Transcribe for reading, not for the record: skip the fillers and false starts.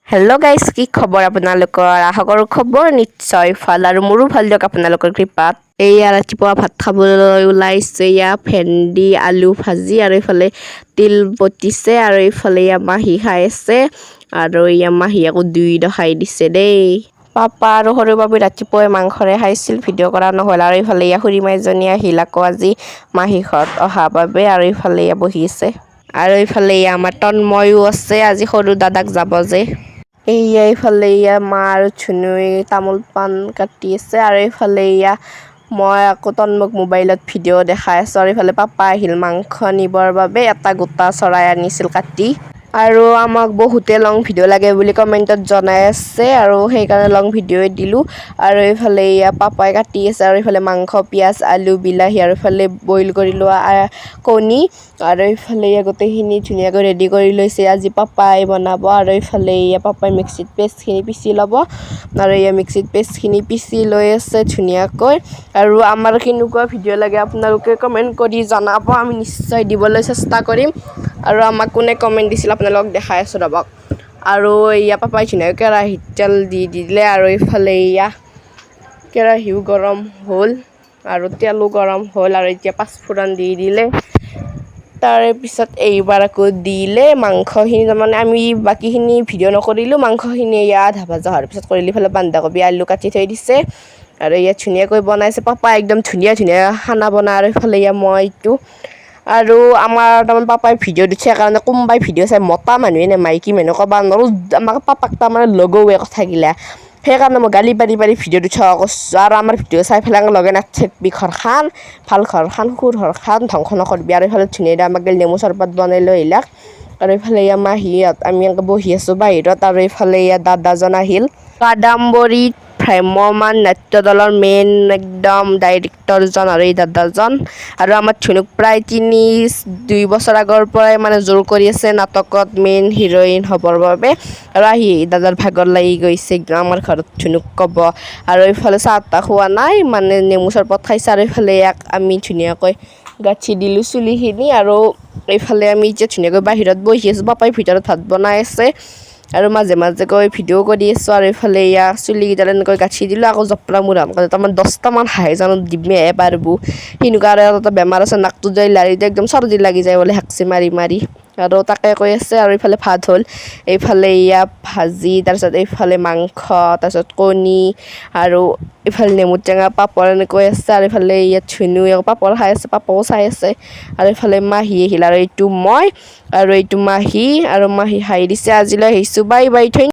Hello' guys, কি খবৰ আপোনালোকৰ? আশা কৰোঁ খবৰ নিশ্চয় ভাল আৰু মোৰো ভাল দিয়ক আপোনালোকৰ কৃপাত। এইয়া ৰাতিপুৱা ভাত খাবলৈ ওলাইছে। এয়া ভেন্দি আলু ভাজি আৰু এইফালে তিল বতিছে আৰু এইফালে এয়া মাহী খাই আছে আৰু এয়া মাহী আকৌ দুইড খাই দিছে দেই। পাপা আৰু সৰু বাবু ৰাতিপুৱাই মাংসৰে খাইছিল, ভিডিঅ' কৰা নহ'ল। আৰু এইফালে এয়া খুৰীমা এজনী আহিল আকৌ আজি মাহী ঘৰত অহা বাবে আৰু এইফালে এয়া বহি আছে। আৰু এইফালে এয়া আমাৰ তন্ময়ো আছে, আজি সৰু দাদাক যাব যে। এইফালে এয়া মা আৰু ধুনুৱে তামোল পাণ কাটি আছে আৰু এইফালে এয়া মই আকৌ তন্ময়ক মোবাইলত ভিডিঅ' দেখাই আছোঁ। আৰু এইফালে পাপা আহিল মাংস নিবৰ বাবে, এটা গোটা চৰাই আনিছিল কাটি। আৰু আমাক বহুতে লং ভিডিঅ' লাগে বুলি কমেণ্টত জনাই আছে আৰু সেইকাৰণে লং ভিডিঅ'ই দিলোঁ। আৰু এইফালে এয়া পাপাই কাটি আছে আৰু এইফালে মাংস, পিঁয়াজ, আলু, বিলাহী আৰু এইফালে বইল কৰি লোৱা কণী আৰু এইফালে গোটেইখিনি ধুনীয়াকৈ ৰেডি কৰি লৈছে। আজি পাপাই বনাব আৰু এইফালে পাপাই মিক্সিত পেষ্টখিনি পিচি ল'ব আৰু মিক্সিত পেষ্টখিনি পিচি লৈ আছে ধুনীয়াকৈ। আৰু আমাৰ কেনেকুৱা ভিডিঅ' লাগে আপোনালোকে কমেণ্ট কৰি জনাব, আমি নিশ্চয় দিবলৈ চেষ্টা কৰিম। আৰু আমাক কোনে কমেণ্ট দিছিল আপোনালোকক দেখাই আছোঁ ৰ'বক। আৰু পাপাই ধুনীয়াকৈ কেৰাহীত তেল দি দিলে আৰু এইফালে কেৰাহীও গৰম হ'ল আৰু তেলো গৰম হ'ল আৰু এতিয়া পাঁচফোৰণ দি দিলে। তাৰে পিছত এইবাৰ আকৌ দিলে মাংসখিনি। তাৰমানে আমি বাকীখিনি ভিডিঅ' নকৰিলোঁ, মাংসখিনি আধা ভজা হোৱাৰ পিছত কৰিলোঁ। ইফালে বন্ধাকবি আলু কাটি থৈ দিছে আৰু ধুনীয়াকৈ বনাইছে পাপাই, একদম ধুনীয়া খানা বনায়। আৰু ইফালে মইতো আৰু আমাৰ তাৰমানে পাপাই ভিডিঅ' দিছে কাৰণে কোনোবাই ভিডিঅ' চাই মতা মানুহে নে মাইকী মানুহ ক'ব নোৱাৰোঁ, আমাক পাপাক তাৰমানে লগোৱে কথাগিলা। সেইকাৰণে মই গালি পাৰি ভিডিঅ' দি থকা কৰিছোঁ। আৰু আমাৰ ভিডিঅ' চাই পেলাই লগে নাথাকিবি, ঘৰখন ভাল ঘৰখন সুৰ ঘৰখন ধ্বংস নকৰিবি। আৰু এইফালে ধুনীয়াকৈ আমাক নেমু চৰবত বনাই লৈ আহিলাক। আৰু এইফালে মাহীহঁত আমি বহি আছোঁ বাহিৰত। আৰু এইফালে দাদাজন আহিল, কাদাম্বৰীত ভ্ৰাম্যমাণ নাট্য দলৰ মেইন একদম ডাইৰেক্টৰজন আৰু এই দাদাজন। আৰু আমাৰ ধুনুক প্ৰায় 2 বছৰ আগৰ পৰাই মানে জোৰ কৰি আছে নাটকত মেইন হিৰ'ইন হ'বৰ বাবে। আৰু আহি দাদাৰ ভাগৰ লাগি গৈছে, আমাৰ ঘৰত ধুনুক ক'ব। আৰু এইফালে চাহ তাহ খোৱা নাই, মানে নেমু চৰবত খাইছে। আৰু এইফালে আমি ধুনীয়াকৈ গাঁঠি দিলোঁ চুলিখিনি। আৰু এইফালে আমি এতিয়া ধুনীয়াকৈ বাহিৰত বহি আছোঁ, পাপাই ভিতৰত ভাত বনাই আছে আৰু মাজে মাজে গৈ ভিডিঅ' কৰি আছোঁ। আৰু এইফালে চুলিকেইডাল এনেকৈ গাঁঠি দিলোঁ, আকৌ জপৰা মূৰা তাৰমানে 10টামান হাঁহে জানো দিমেহে পাৰিব। সেনেকুৱা আৰু এটা বেমাৰ আছে, নাকটো যাই লাৰিতে একদম চৰ্দি লাগি যায় বোলে হাঁচি মাৰি মাৰি। আৰু তাকে কৈ আছে। আৰু এইফালে ভাত হ'ল, এইফালে ভাজি, তাৰপিছত এইফালে মাংস, তাৰপিছত কণী আৰু এইফালে নেমু টেঙা পাপৰ এনেকৈ আছে। আৰু এইফালে ধুনুৱে পাপৰ খাই আছে, পাপাও চাই আছে। আৰু এইফালে মাহী আহিল আৰু এইটো মই আৰু এইটো মাহী, আৰু মাহী হাঁহি দিছে। আজিলৈ আহিছোঁ, বাই বাই, থেংক